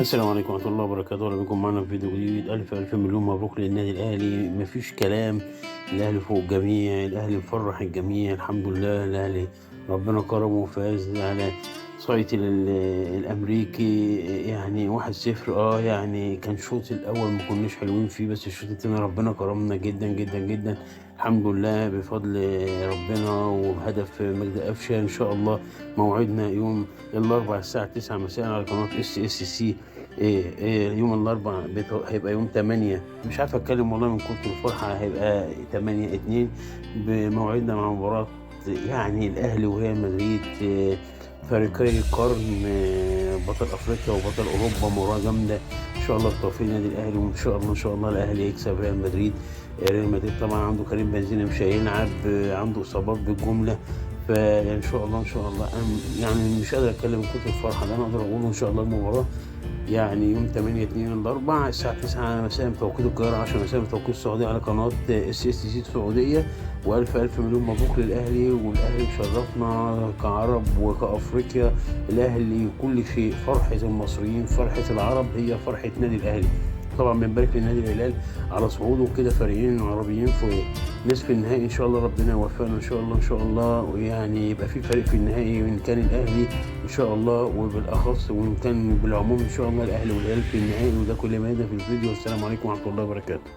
السلام عليكم ورحمة الله وبركاته، أهلا بكم معنا في فيديو جديد. ألف مليون مبروك للنادي الأهلي، مفيش كلام. الأهلي فوق الجميع، الأهلي مفرح الجميع، الحمد لله. الأهلي ربنا كرمه وفاز على صايت الأمريكي يعني 1-0. يعني كان الشوط الأول ما كناش حلوين فيه، بس الشوط التاني ربنا كرمنا جدا جدا جدا، الحمد لله بفضل ربنا وبهدف مجدي قفشة. إن شاء الله موعدنا يوم الأربعاء الساعة 9 مساء على قناة SSC. يوم الأربعاء هيبقى يوم 8، مش عارف أتكلم والله من كتر الفرحة. هيبقى 8/2 بموعدنا مع مباراة يعني الأهلي وريال مدريد، فريقي القرن، بطل أفريقيا وبطل أوروبا. مباراة جامدة إن شاء الله، بالتوفيق للنادي الأهلي، وإن شاء الله إن شاء الله الأهلي يكسب ريال مدريد. ريال مدريد طبعا عنده كريم بنزيما مش هيلعب، عنده إصابات بالجملة، فإن شاء الله إن شاء الله أنا يعني مش قادر أتكلم من كتر الفرحة اللي أنا أقدر أقوله. إن شاء الله المباراة يعني يوم 8/2 الأربعاء الساعة 9 مساء بتوقيت القاهرة، 10 مساء بتوقيت السعودية، على قناة SSC السعودية. وألف مليون مبروك للأهلي، والأهلي مشرفنا كعرب وكأفريقيا. الأهلي كل شيء، فرحة المصريين، فرحة العرب، هي فرحة نادي الأهلي. طبعا بنبارك للنادي الهلال على صعوده كده، فريقين عربيين في نصف النهائي. ان شاء الله ربنا يوفقنا ان شاء الله ان شاء الله، ويعني يبقى في فريق في النهائي، وان كان الاهلي ان شاء الله وبالاخص، وان كان بالعموم ان شاء الله الاهلي والهلال في النهائي. وده كل ما يهدف في الفيديو، والسلام عليكم ورحمه الله وبركاته.